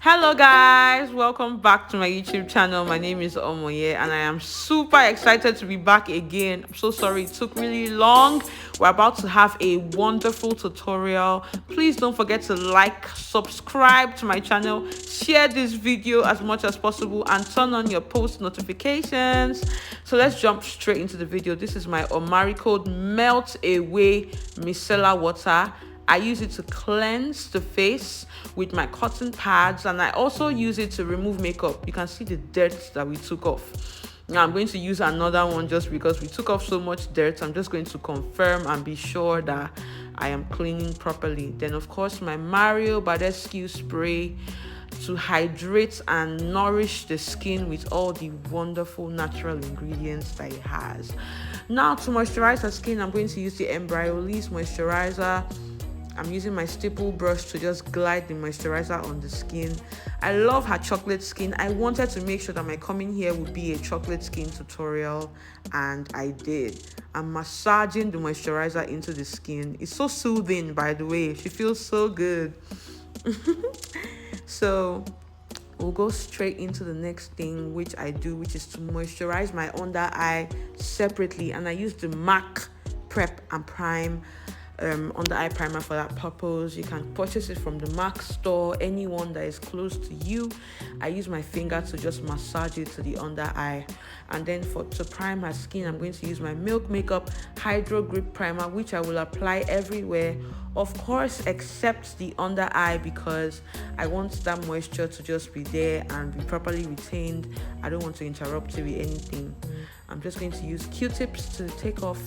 Hello guys, welcome back to my YouTube channel. My name is Omoye and I am super excited to be back again. I'm so sorry it took really long. We're about to have a wonderful tutorial. Please don't forget to like, subscribe to my channel, share this video as much as possible and turn on your post notifications. So let's jump straight into the video. This is my Omari Code Melt Away Micellar Water. I use it to cleanse the face with my cotton pads, and I also use it to remove makeup. You can see the dirt that we took off. Now I'm going to use another one just because we took off so much dirt. I'm just going to confirm and be sure that I am cleaning properly. Then of course my Mario Badescu spray to hydrate and nourish the skin with all the wonderful natural ingredients that it has. Now to moisturize the skin, I'm going to use the Embryolisse moisturizer. I'm using my stipple brush to just glide the moisturizer on the skin. I love her chocolate skin. I wanted to make sure that my coming here would be a chocolate skin tutorial, and I did. I'm massaging the moisturizer into the skin. It's so soothing, by the way. She feels so good. So we'll go straight into the next thing which I do, which is to moisturize my under eye separately, and I use the MAC Prep and Prime under eye primer for that purpose. You can purchase it from the MAC store, anyone that is close to you. I use my finger to just massage it to the under eye, and then to prime my skin, I'm going to use my Milk Makeup Hydro Grip Primer, which I will apply everywhere, of course except the under eye, because I want that moisture to just be there and be properly retained. I don't want to interrupt it with anything. I'm just going to use Q-tips to take off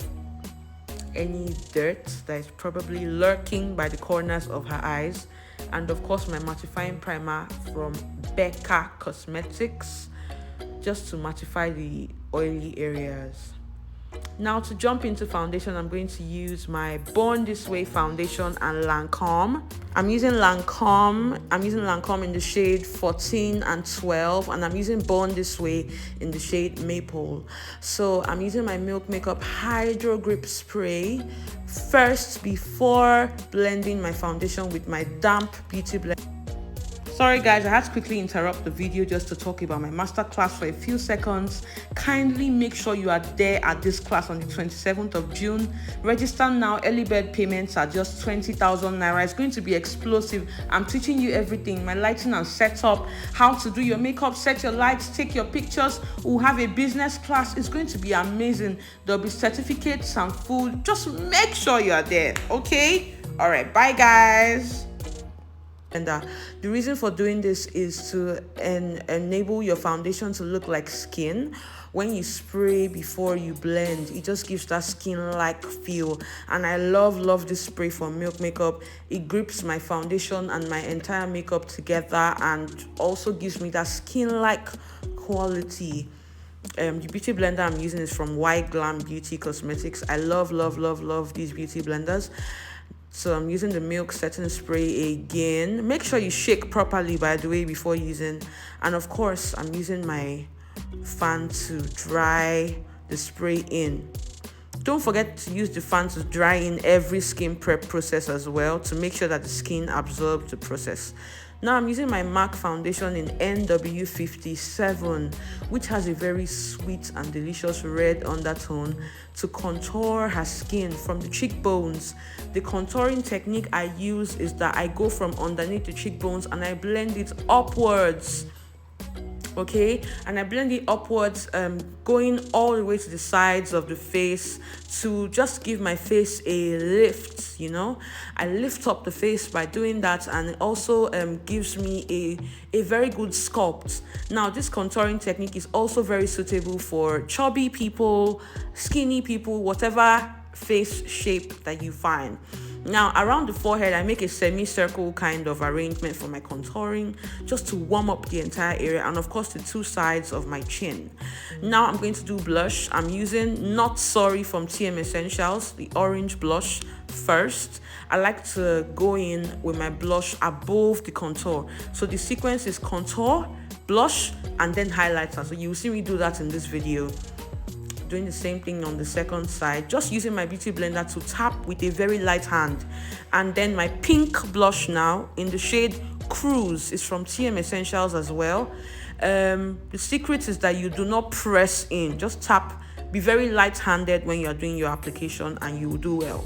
any dirt that is probably lurking by the corners of her eyes, and of course my mattifying primer from Becca Cosmetics, just to mattify the oily areas. Now to jump into foundation, I'm going to use my Born This Way foundation and Lancome. I'm using Lancome in the shade 14 and 12, and I'm using Born This Way in the shade Maple. So I'm using my Milk Makeup Hydro Grip Spray first before blending my foundation with my damp beauty blender. Sorry guys, I had to quickly interrupt the video just to talk about my masterclass for a few seconds. Kindly make sure you are there at this class on the 27th of June. Register now. Early bird payments are just 20,000 naira. It's going to be explosive. I'm teaching you everything, my lighting and setup, how to do your makeup, set your lights, take your pictures. We'll have a business class. It's going to be amazing. There'll be certificates and food. Just make sure you are there, okay? All right, bye guys. And the reason for doing this is to enable your foundation to look like skin. When you spray before you blend, it just gives that skin-like feel. And I love this spray from Milk Makeup. It grips my foundation and my entire makeup together, and also gives me that skin-like quality. The beauty blender I'm using is from Glam Beauty Cosmetics. I love these beauty blenders. So I'm using the Milk Setting Spray again. Make sure you shake properly, by the way, before using. And of course, I'm using my fan to dry the spray in. Don't forget to use the fan to dry in every skin prep process as well, to make sure that the skin absorbs the process. Now I'm using my MAC foundation in NW57, which has a very sweet and delicious red undertone, to contour her skin from the cheekbones. The contouring technique I use is that I go from underneath the cheekbones and I blend it upwards. Okay, and I blend it upwards, going all the way to the sides of the face, to just give my face a lift. I lift up the face by doing that, and it also gives me a very good sculpt. Now this contouring technique is also very suitable for chubby people, skinny people, whatever face shape that you find. Now around the forehead, I make a semicircle kind of arrangement for my contouring, just to warm up the entire area, and of course the two sides of my chin. Now I'm going to do blush. I'm using Not Sorry from TM Essentials, the orange blush first. I like to go in with my blush above the contour. So the sequence is contour, blush, and then highlighter. So you will see me do that in this video. Doing the same thing on the second side, just using my beauty blender to tap with a very light hand. And then my pink blush now in the shade Cruise. It's from TM Essentials as well. The secret is that you do not press in, just tap. Be very light-handed when you are doing your application, and you will do well.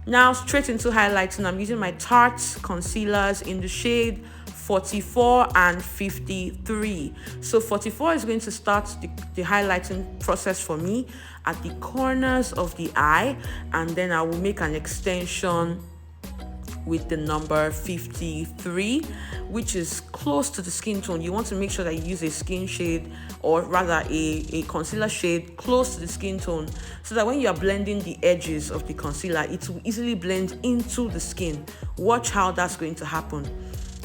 Now straight into highlighting. I'm using my Tarte concealers in the shade 44 and 53. So 44 is going to start the highlighting process for me at the corners of the eye, and then I will make an extension with the number 53, which is close to the skin tone. You want to make sure that you use a skin shade, or rather a concealer shade close to the skin tone, so that when you are blending the edges of the concealer, it will easily blend into the skin. Watch how that's going to happen.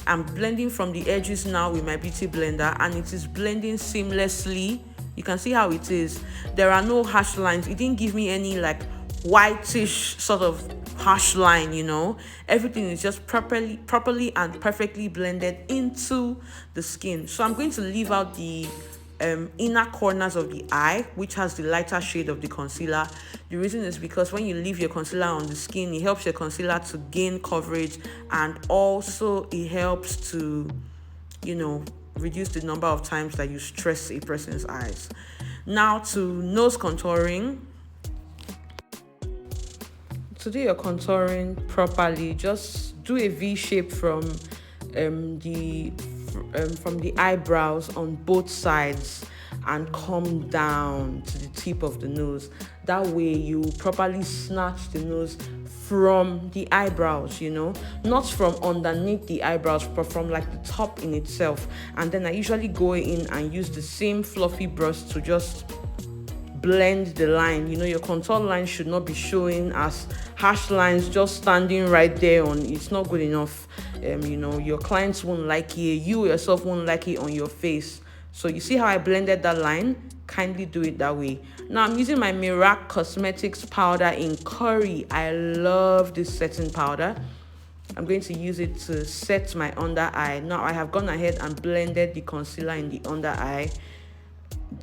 I'm blending from the edges now with my beauty blender, and it is blending seamlessly. You can see how it is. There are no harsh lines. It didn't give me any like whitish sort of harsh line, you know. Everything is just properly and perfectly blended into the skin. So I'm going to leave out the inner corners of the eye, which has the lighter shade of the concealer. The reason is because when you leave your concealer on the skin, it helps your concealer to gain coverage, and also it helps to, you know, reduce the number of times that you stress a person's eyes. Now to nose contouring. To do your contouring properly, just do a V shape from the eyebrows on both sides and come down to the tip of the nose. That way you properly snatch the nose from the eyebrows, you know, not from underneath the eyebrows, but from like the top in itself. And then I usually go in and use the same fluffy brush to just blend the line. You know, your contour line should not be showing as harsh lines just standing right there on. It's not good enough. You know, your clients won't like it, you yourself won't like it on your face. So you see how I blended that line? Kindly do it that way. Now I'm using my Mirac Cosmetics powder in Curry. I love this setting powder. I'm going to use it to set my under eye. Now I have gone ahead and blended the concealer in the under eye.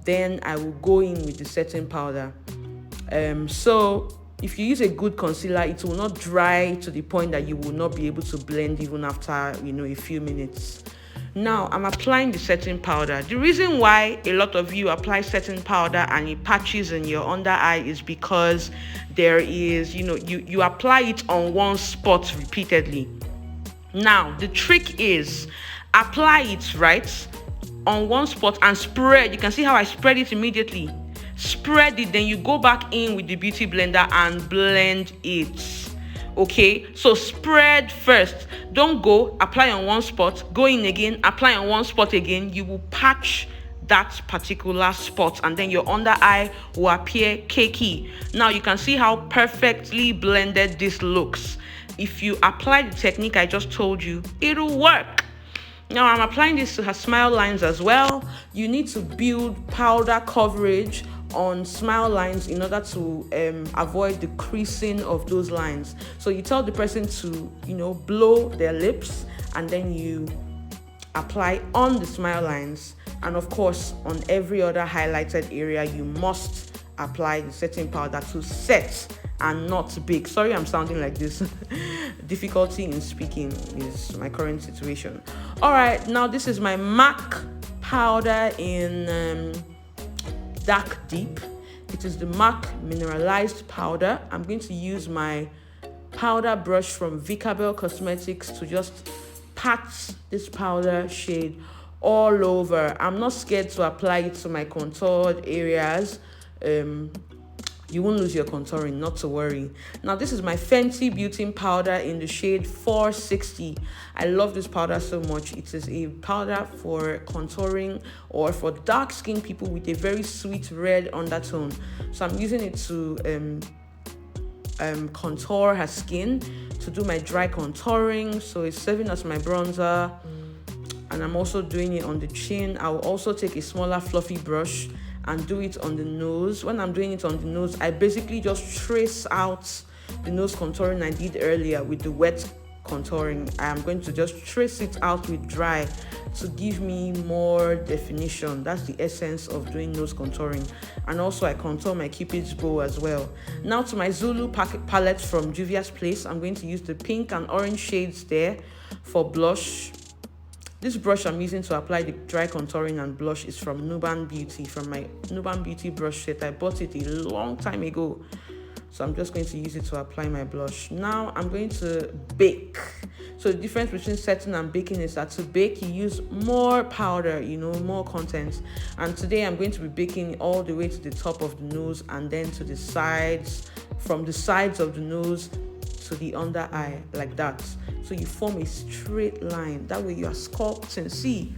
Then I will go in with the setting powder. So if you use a good concealer, it will not dry to the point that you will not be able to blend even after, you know, a few minutes. Now I'm applying the setting powder. The reason why a lot of you apply setting powder and it patches in your under eye is because there is, you know, you apply it on one spot repeatedly. Now the trick is apply it right on one spot and spread. You can see how I spread it immediately. Spread it, then you go back in with the beauty blender and blend it. Okay, so spread first. Don't go apply on one spot, go in again, apply on one spot again. You will patch that particular spot, and then your under eye will appear cakey. Now you can see how perfectly blended this looks. If you apply the technique I just told you, it'll work. Now I'm applying this to her smile lines as well. You need to build powder coverage on smile lines in order to avoid the creasing of those lines. So you tell the person to, you know, blow their lips, and then you apply on the smile lines. And of course, on every other highlighted area, you must apply the setting powder to set and not bake. Sorry, I'm sounding like this. Difficulty in speaking is my current situation. All right, now this is my MAC powder in Dark Deep. It is the MAC mineralized powder. I'm going to use my powder brush from Vicabel Cosmetics to just pat this powder shade all over. I'm not scared to apply it to my contoured areas. You won't lose your contouring, not to worry. Now this is my Fenty Beauty powder in the shade 460. I love this powder so much. It is a powder for contouring or for dark skin people with a very sweet red undertone. So I'm using it to contour her skin, to do my dry contouring. So it's serving as my bronzer, and I'm also doing it on the chin. I will also take a smaller fluffy brush and do it on the nose. When I'm doing it on the nose, I basically just trace out the nose contouring I did earlier with the wet contouring. I am going to just trace it out with dry to give me more definition. That's the essence of doing nose contouring. And also I contour my Cupid's bow as well. Now to my Zulu palette from Juvia's Place, I'm going to use the pink and orange shades there for blush. This brush I'm using to apply the dry contouring and blush is from Nuban Beauty, from my Nuban Beauty brush set. I bought it a long time ago. So I'm just going to use it to apply my blush. Now I'm going to bake. So the difference between setting and baking is that to bake, you use more powder, more content. And today I'm going to be baking all the way to the top of the nose and then to the sides, from the sides of the nose to the under eye, like that. So you form a straight line. That way you are sculpting. See,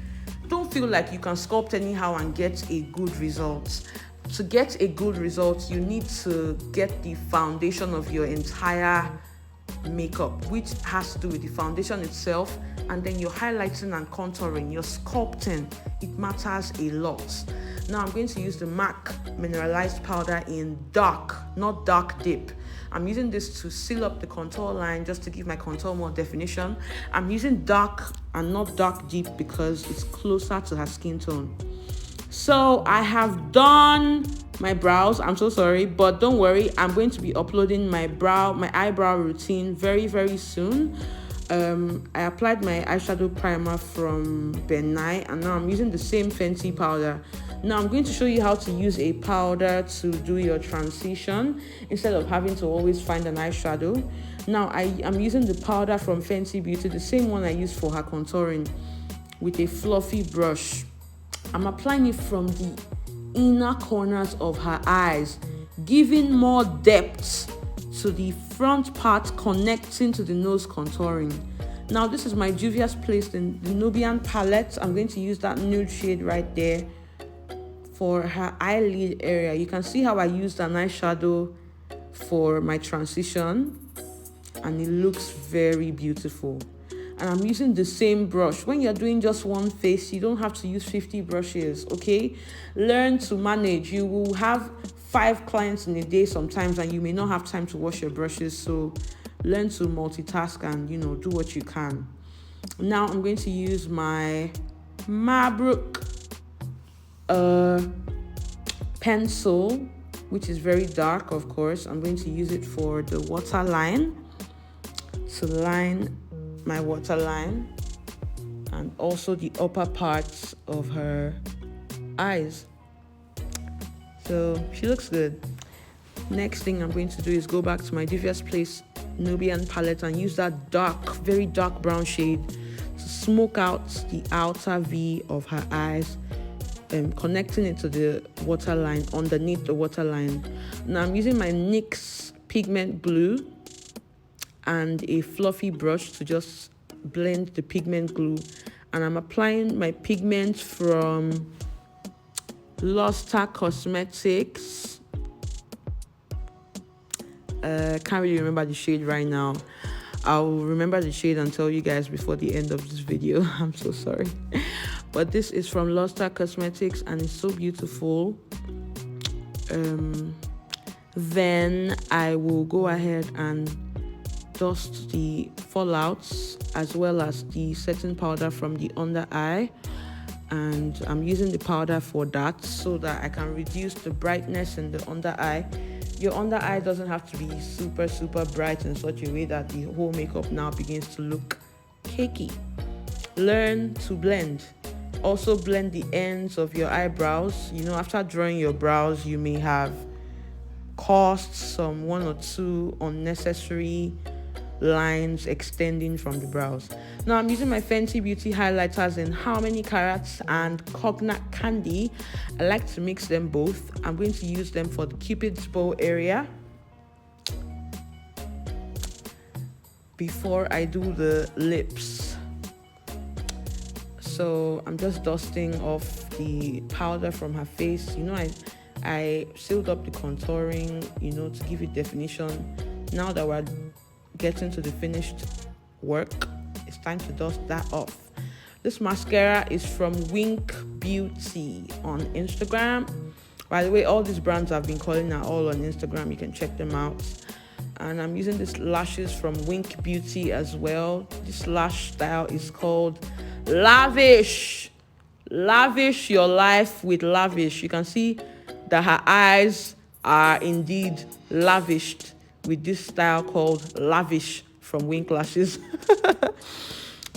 don't feel like you can sculpt anyhow and get a good result. To get a good result, you need to get the foundation of your entire makeup, which has to do with the foundation itself, and then your highlighting and contouring, your sculpting. It matters a lot. Now I'm going to use the MAC mineralized powder in dark, not dark deep. I'm using this to seal up the contour line, just to give my contour more definition. I'm using dark and not dark deep because it's closer to her skin tone. So I have done my brows. I'm so sorry, but don't worry, I'm going to be uploading my eyebrow routine very, very soon. I applied my eyeshadow primer from Ben Nye, and now I'm using the same Fenty powder. Now I'm going to show you how to use a powder to do your transition instead of having to always find an eyeshadow. Now I'm using the powder from Fenty Beauty, the same one I used for her contouring, with a fluffy brush. I'm applying it from the inner corners of her eyes, giving more depth to the front part, connecting to the nose contouring. Now this is my Juvia's Place in the Nubian palette. I'm going to use that nude shade right there for her eyelid area. You can see how I used an eyeshadow for my transition, and it looks very beautiful. And I'm using the same brush. When you're doing just one face, you don't have to use 50 brushes, okay? Learn to manage. You will have 5 clients in a day sometimes, and you may not have time to wash your brushes. So learn to multitask and, do what you can. Now I'm going to use my Mabrook pencil, which is very dark, of course. I'm going to use it for the waterline, to line my waterline, and also the upper parts of her eyes. So she looks good. Next thing I'm going to do is go back to my Juvia's Place Nubian palette and use that dark, very dark brown shade to smoke out the outer V of her eyes, connecting it to the waterline, underneath the waterline. Now I'm using my NYX pigment blue and a fluffy brush to just blend the pigment glue, and I'm applying my pigment from Luster Cosmetics. Can't really remember the shade right now. I'll remember the shade and tell you guys before the end of this video. I'm so sorry, but this is from Luster Cosmetics and it's so beautiful. Then I will go ahead and dust the fallouts as well as the setting powder from the under eye, and I'm using the powder for that so that I can reduce the brightness in the under eye. Your under eye doesn't have to be super bright in such a way that the whole makeup now begins to look cakey. Learn to blend. Also blend the ends of your eyebrows. After drawing your brows, you may have caused some 1 or 2 unnecessary lines extending from the brows. Now I'm using my Fenty Beauty highlighters in How Many Carats and Cognac Candy. I like to mix them both. I'm going to use them for the Cupid's bow area before I do the lips. So I'm just dusting off the powder from her face. I sealed up the contouring, to give it definition. Now that we're getting to the finished work, it's time to dust that off. This mascara is from Wink Beauty on Instagram. By the way, all these brands I've been calling are all on Instagram. You can check them out. And I'm using this lashes from Wink Beauty as well. This lash style is called Lavish. Lavish your life with Lavish. You can see that her eyes are indeed lavished with this style called Lavish from Wink Lashes.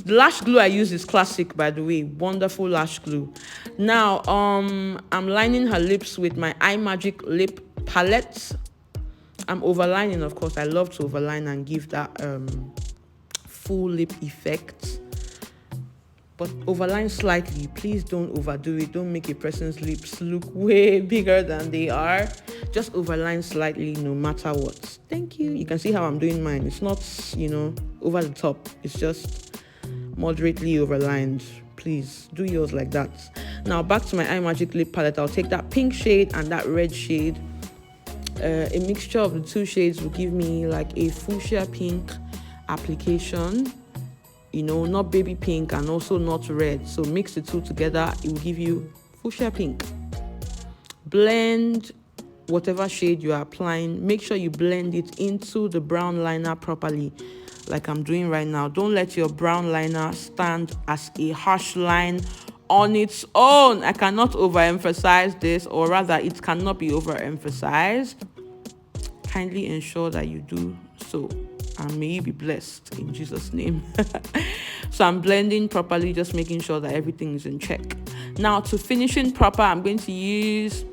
The lash glue I use is classic, by the way. Wonderful lash glue. Now, I'm lining her lips with my iMagic lip palette. I'm overlining, of course. I love to overline and give that full lip effect. But overline slightly. Please don't overdo it. Don't make a person's lips look way bigger than they are. Just overline slightly no matter what. Thank you. You can see how I'm doing mine. It's not, over the top. It's just moderately overlined. Please do yours like that. Now back to my iMagic lip palette. I'll take that pink shade and that red shade. A mixture of the two shades will give me like a fuchsia pink application. Not baby pink and also not red. So mix the two together, it will give you fuchsia pink. Blend whatever shade you are applying. Make sure you blend it into the brown liner properly, like I'm doing right now. Don't let your brown liner stand as a harsh line on its own. I cannot overemphasize this, or rather it cannot be overemphasized. Kindly ensure that you do so, and may you be blessed in Jesus' name. So I'm blending properly, just making sure that everything is in check. Now to finishing proper, I'm going to use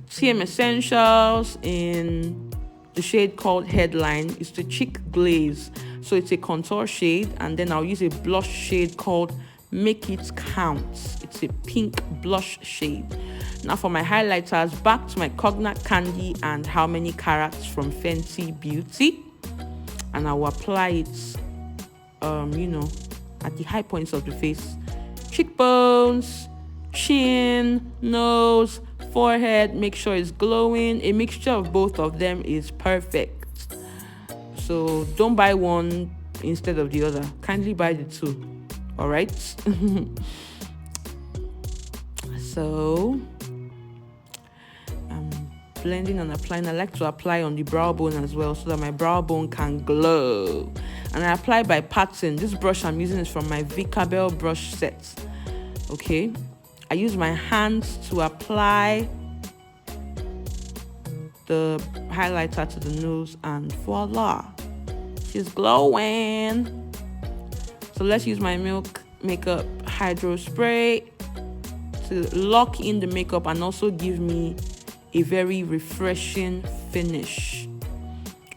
TM Essentials in the shade called Headline. It's the Cheek Glaze. So it's a contour shade, and then I'll use a blush shade called Make It Count. It's a pink blush shade. Now for my highlighters, back to my Cognac Candy and How Many Carats from Fenty Beauty. And I will apply it, at the high points of the face. Cheekbones, chin, nose, forehead. Make sure it's glowing. A mixture of both of them is perfect. So don't buy one instead of the other. Kindly buy the two. All right. So I'm blending and applying. I like to apply on the brow bone as well, so that my brow bone can glow. And I apply by pattern. This brush I'm using is from my Vicabel brush set. Okay. I use my hands to apply the highlighter to the nose, and voila, she's glowing. So let's use my Milk Makeup Hydro Spray to lock in the makeup and also give me a very refreshing finish.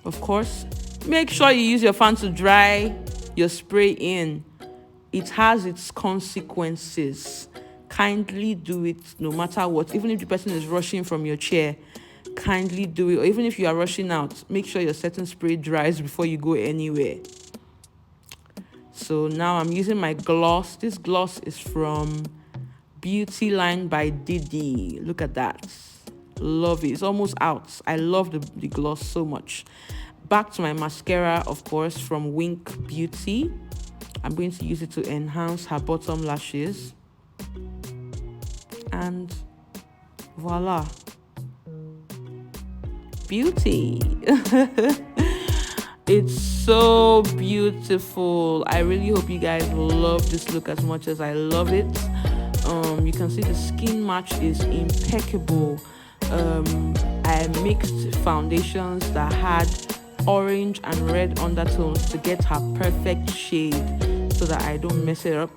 Of course, make sure you use your fan to dry your spray in. It has its consequences. Kindly do it no matter what. Even if the person is rushing from your chair, kindly do it. Or even if you are rushing out, make sure your setting spray dries before you go anywhere. So now I'm using my gloss. This gloss is from Beauty Line by Didi. Look at that. Love it. It's almost out. I love the gloss so much. Back to my mascara, of course, from Wink Beauty. I'm going to use it to enhance her bottom lashes. And voila. Beauty. It's so beautiful. I really hope you guys love this look as much as I love it. You can see the skin match is impeccable. I mixed foundations that had orange and red undertones to get her perfect shade so that I don't mess it up.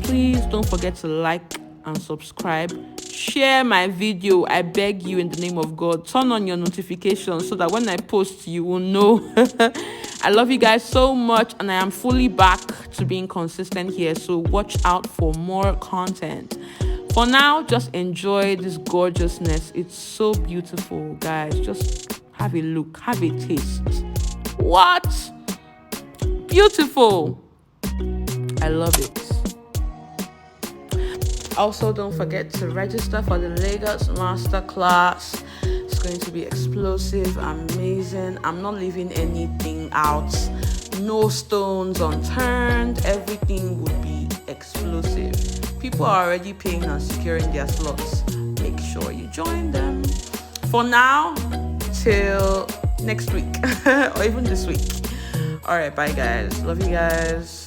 Please don't forget to like and subscribe. Share my video, I beg you, in the name of God. Turn on your notifications so that when I post, you will know. I love you guys so much, and I am fully back to being consistent here, so watch out for more content. For now, just enjoy this gorgeousness. It's so beautiful, guys. Just have a look, have a taste. What? Beautiful. I love it. Also, don't forget to register for the Lagos Masterclass. It's going to be explosive, amazing. I'm not leaving anything out. No stones unturned. Everything would be explosive. People are already paying and securing their slots. Make sure you join them. For now, till next week or even this week. All right, bye guys. Love you guys.